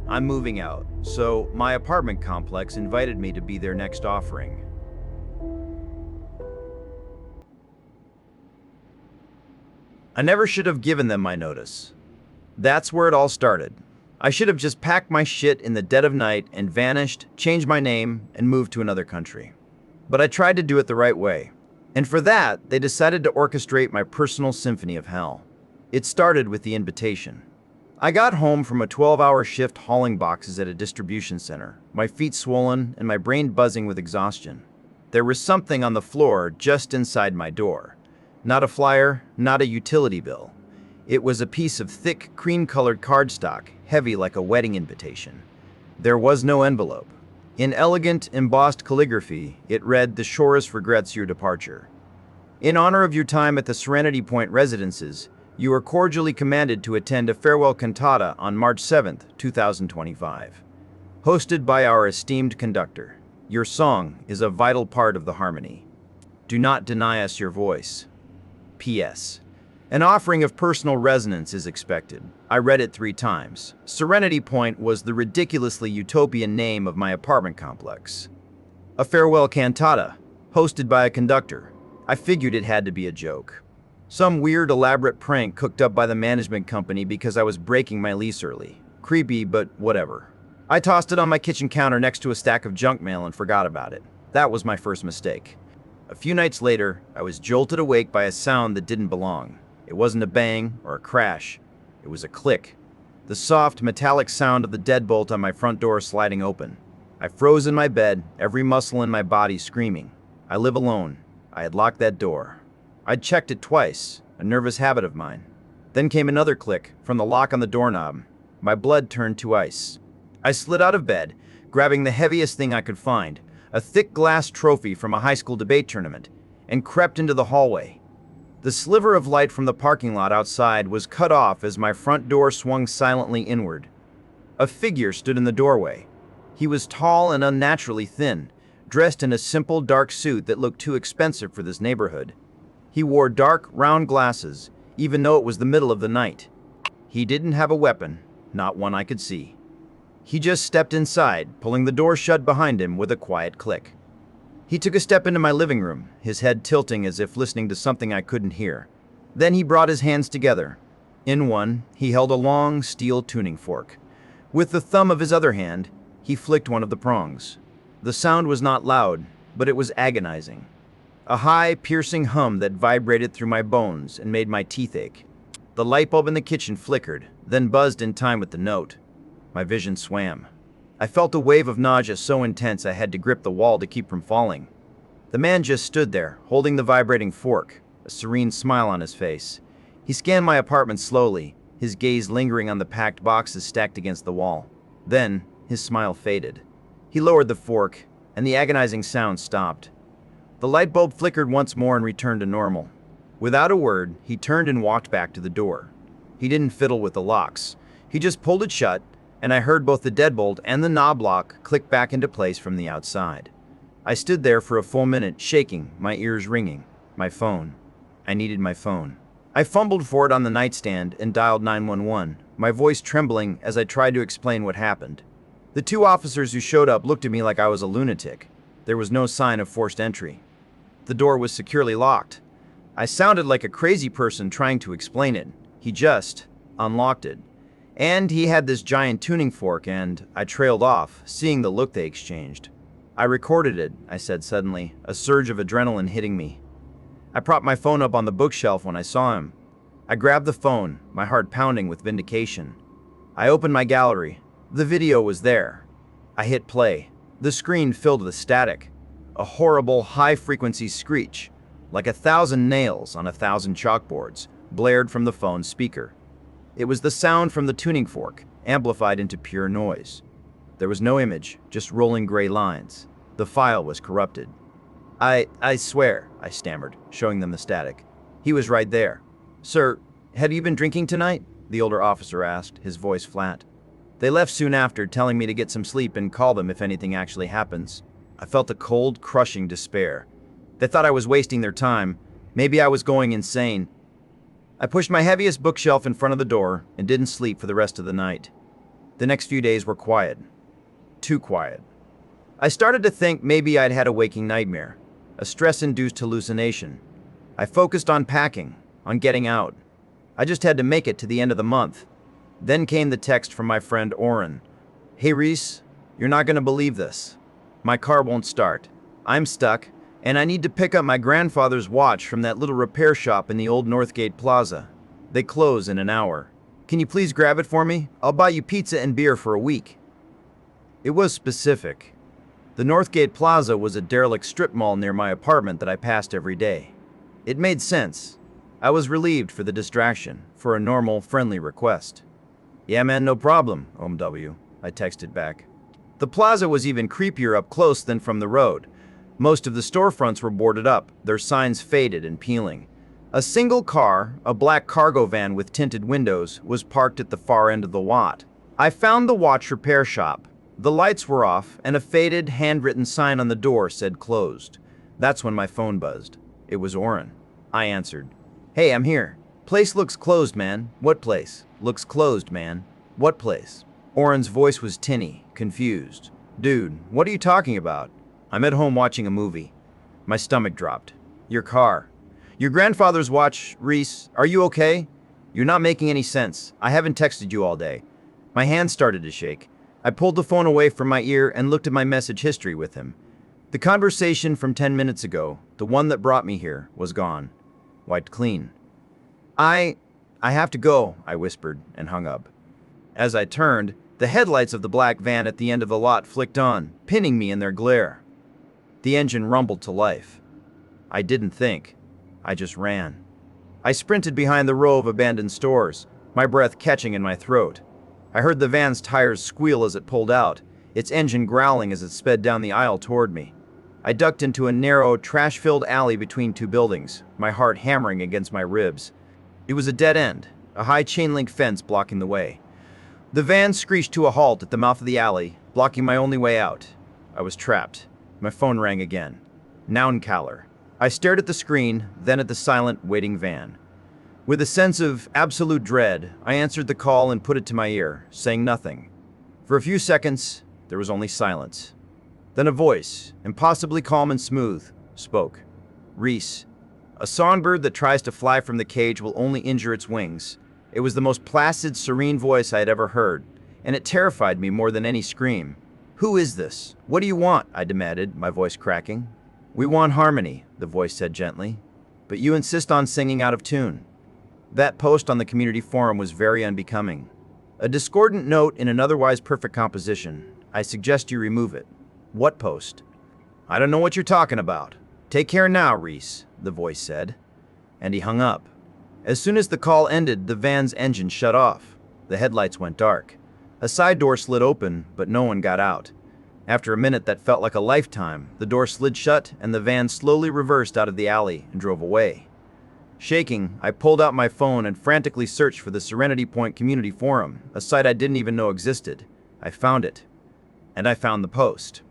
I'm moving out, so my apartment complex invited me to be their next offering. I never should have given them my notice. That's where it all started. I should have just packed my shit in the dead of night and vanished, changed my name, and moved to another country. But I tried to do it the right way. And for that, they decided to orchestrate my personal symphony of hell. It started with the invitation. I got home from a 12-hour shift hauling boxes at a distribution center, my feet swollen and my brain buzzing with exhaustion. There was something on the floor just inside my door. Not a flyer, not a utility bill. It was a piece of thick, cream-colored cardstock, heavy like a wedding invitation. There was no envelope. In elegant, embossed calligraphy, it read, "The Shorest regrets your departure. In honor of your time at the Serenity Point residences, you are cordially commanded to attend a farewell cantata on March 7th, 2025. Hosted by our esteemed conductor. Your song is a vital part of the harmony. Do not deny us your voice. P.S. An offering of personal resonance is expected." I read it 3 times. Serenity Point was the ridiculously utopian name of my apartment complex. A farewell cantata, hosted by a conductor. I figured it had to be a joke. Some weird, elaborate prank cooked up by the management company because I was breaking my lease early. Creepy, but whatever. I tossed it on my kitchen counter next to a stack of junk mail and forgot about it. That was my first mistake. A few nights later, I was jolted awake by a sound that didn't belong. It wasn't a bang or a crash. It was a click. The soft, metallic sound of the deadbolt on my front door sliding open. I froze in my bed, every muscle in my body screaming. I live alone. I had locked that door. I'd checked it twice, a nervous habit of mine. Then came another click from the lock on the doorknob. My blood turned to ice. I slid out of bed, grabbing the heaviest thing I could find, a thick glass trophy from a high school debate tournament, and crept into the hallway. The sliver of light from the parking lot outside was cut off as my front door swung silently inward. A figure stood in the doorway. He was tall and unnaturally thin, dressed in a simple dark suit that looked too expensive for this neighborhood. He wore dark, round glasses, even though it was the middle of the night. He didn't have a weapon, not one I could see. He just stepped inside, pulling the door shut behind him with a quiet click. He took a step into my living room, his head tilting as if listening to something I couldn't hear. Then he brought his hands together. In one, he held a long steel tuning fork. With the thumb of his other hand, he flicked one of the prongs. The sound was not loud, but it was agonizing. A high, piercing hum that vibrated through my bones and made my teeth ache. The light bulb in the kitchen flickered, then buzzed in time with the note. My vision swam. I felt a wave of nausea so intense I had to grip the wall to keep from falling. The man just stood there, holding the vibrating fork, a serene smile on his face. He scanned my apartment slowly, his gaze lingering on the packed boxes stacked against the wall. Then, his smile faded. He lowered the fork, and the agonizing sound stopped. The light bulb flickered once more and returned to normal. Without a word, he turned and walked back to the door. He didn't fiddle with the locks. He just pulled it shut, and I heard both the deadbolt and the knob lock click back into place from the outside. I stood there for a full minute, shaking, my ears ringing. My phone. I needed my phone. I fumbled for it on the nightstand and dialed 911, my voice trembling as I tried to explain what happened. The 2 officers who showed up looked at me like I was a lunatic. There was no sign of forced entry. The door was securely locked. I sounded like a crazy person trying to explain it. He just unlocked it. And he had this giant tuning fork, and I trailed off, seeing the look they exchanged. "I recorded it," I said suddenly, a surge of adrenaline hitting me. I propped my phone up on the bookshelf when I saw him. I grabbed the phone, my heart pounding with vindication. I opened my gallery. The video was there. I hit play. The screen filled with static. A horrible, high-frequency screech, like 1,000 nails on 1,000 chalkboards, blared from the phone's speaker. It was the sound from the tuning fork, amplified into pure noise. There was no image, just rolling gray lines. The file was corrupted. I swear, I stammered, showing them the static. He was right there. "Sir, have you been drinking tonight?" the older officer asked, his voice flat. They left soon after, telling me to get some sleep and call them if anything actually happens. I felt a cold, crushing despair. They thought I was wasting their time. Maybe I was going insane. I pushed my heaviest bookshelf in front of the door and didn't sleep for the rest of the night. The next few days were quiet. Too quiet. I started to think maybe I'd had a waking nightmare, a stress-induced hallucination. I focused on packing, on getting out. I just had to make it to the end of the month. Then came the text from my friend Oren. "Hey Reese, you're not going to believe this. My car won't start. I'm stuck, and I need to pick up my grandfather's watch from that little repair shop in the old Northgate Plaza. They close in an hour. Can you please grab it for me? I'll buy you pizza and beer for a week." It was specific. The Northgate Plaza was a derelict strip mall near my apartment that I passed every day. It made sense. I was relieved for the distraction, for a normal, friendly request. "Yeah man, no problem, OMW," I texted back. The plaza was even creepier up close than from the road. Most of the storefronts were boarded up, their signs faded and peeling. A single car, a black cargo van with tinted windows, was parked at the far end of the lot. I found the watch repair shop. The lights were off, and a faded, handwritten sign on the door said closed. That's when my phone buzzed. It was Oren. I answered. "Hey, I'm here. Place looks closed, man." "What place?" "Looks closed, man." "What place?" Oren's voice was tinny, confused. "Dude, what are you talking about?" "I'm at home watching a movie." My stomach dropped. "Your car. Your grandfather's watch, Reese. Are you okay? You're not making any sense. I haven't texted you all day." My hand started to shake. I pulled the phone away from my ear and looked at my message history with him. The conversation from 10 minutes ago, the one that brought me here, was gone. Wiped clean. I have to go," I whispered and hung up. As I turned, the headlights of the black van at the end of the lot flicked on, pinning me in their glare. The engine rumbled to life. I didn't think. I just ran. I sprinted behind the row of abandoned stores, my breath catching in my throat. I heard the van's tires squeal as it pulled out, its engine growling as it sped down the aisle toward me. I ducked into a narrow, trash-filled alley between two buildings, my heart hammering against my ribs. It was a dead end, a high chain-link fence blocking the way. The van screeched to a halt at the mouth of the alley, blocking my only way out. I was trapped. My phone rang again. Noun caller. I stared at the screen, then at the silent, waiting van. With a sense of absolute dread, I answered the call and put it to my ear, saying nothing. For a few seconds, there was only silence. Then a voice, impossibly calm and smooth, spoke. "Reese, a songbird that tries to fly from the cage will only injure its wings." It was the most placid, serene voice I had ever heard, and it terrified me more than any scream. "Who is this? What do you want?" I demanded, my voice cracking. "We want harmony," the voice said gently, "but you insist on singing out of tune." That post on the community forum was very unbecoming. A discordant note in an otherwise perfect composition. I suggest you remove it. "What post?" "I don't know what you're talking about. Take care now, Reese," the voice said. And he hung up. As soon as the call ended, the van's engine shut off. The headlights went dark. A side door slid open, but no one got out. After a minute that felt like a lifetime, the door slid shut and the van slowly reversed out of the alley and drove away. Shaking, I pulled out my phone and frantically searched for the Serenity Point Community Forum, a site I didn't even know existed. I found it. And I found the post.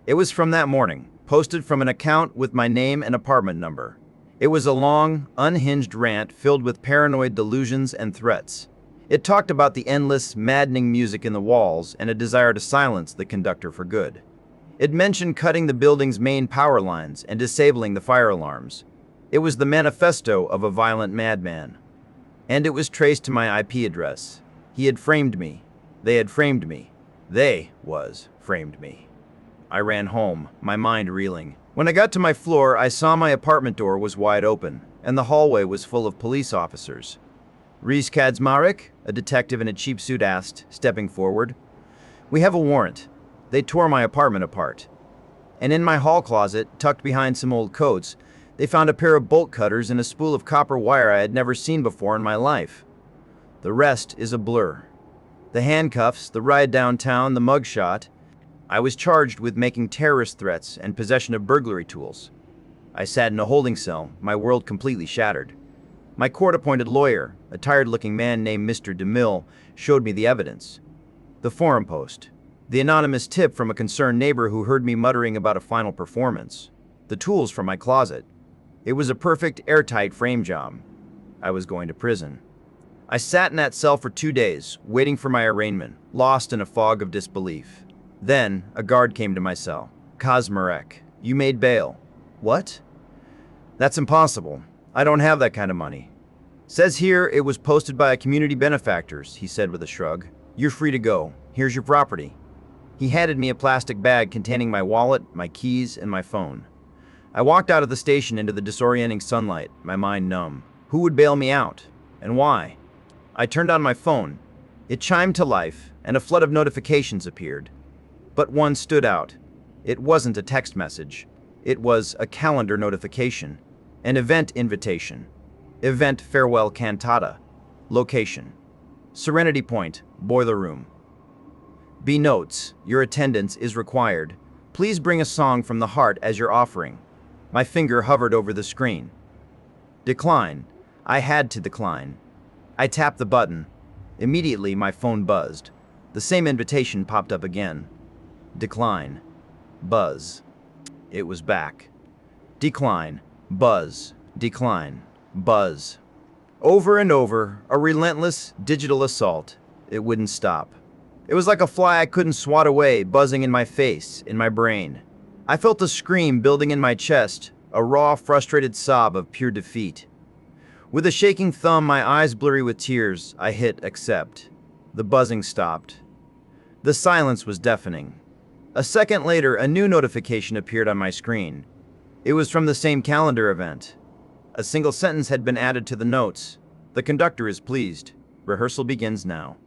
It was from that morning, posted from an account with my name and apartment number. It was a long, unhinged rant filled with paranoid delusions and threats. It talked about the endless, maddening music in the walls and a desire to silence the conductor for good. It mentioned cutting the building's main power lines and disabling the fire alarms. It was the manifesto of a violent madman. And it was traced to my IP address. He had framed me. They had framed me. Framed me. I ran home, my mind reeling. When I got to my floor, I saw my apartment door was wide open, and the hallway was full of police officers. "Reese Kaczmarek?" a detective in a cheap suit asked, stepping forward. "We have a warrant." They tore my apartment apart. And in my hall closet, tucked behind some old coats, they found a pair of bolt cutters and a spool of copper wire I had never seen before in my life. The rest is a blur. The handcuffs, the ride downtown, the mugshot. I was charged with making terrorist threats and possession of burglary tools. I sat in a holding cell, my world completely shattered. My court-appointed lawyer, a tired-looking man named Mr. DeMille, showed me the evidence. The forum post. The anonymous tip from a concerned neighbor who heard me muttering about a final performance. The tools from my closet. It was a perfect, airtight frame job. I was going to prison. I sat in that cell for 2 days, waiting for my arraignment, lost in a fog of disbelief. Then, a guard came to my cell. Kazmarek, you made bail. What? That's impossible. I don't have that kind of money. Says here it was posted by a community benefactors, he said with a shrug. You're free to go. Here's your property. He handed me a plastic bag containing my wallet, my keys, and my phone. I walked out of the station into the disorienting sunlight, my mind numb. Who would bail me out? And why? I turned on my phone. It chimed to life, and a flood of notifications appeared. But one stood out. It wasn't a text message. It was a calendar notification, an event invitation. Event farewell cantata. Location: Serenity Point, Boiler Room. B notes, your attendance is required. Please bring a song from the heart as your offering. My finger hovered over the screen. Decline. I had to decline. I tapped the button. Immediately, my phone buzzed. The same invitation popped up again. Decline. Buzz. It was back. Decline. Buzz. Decline. Buzz. Over and over, a relentless digital assault. It wouldn't stop. It was like a fly I couldn't swat away, buzzing in my face, in my brain. I felt a scream building in my chest, a raw, frustrated sob of pure defeat. With a shaking thumb, my eyes blurry with tears, I hit accept. The buzzing stopped. The silence was deafening. A second later, a new notification appeared on my screen. It was from the same calendar event. A single sentence had been added to the notes. The conductor is pleased. Rehearsal begins now.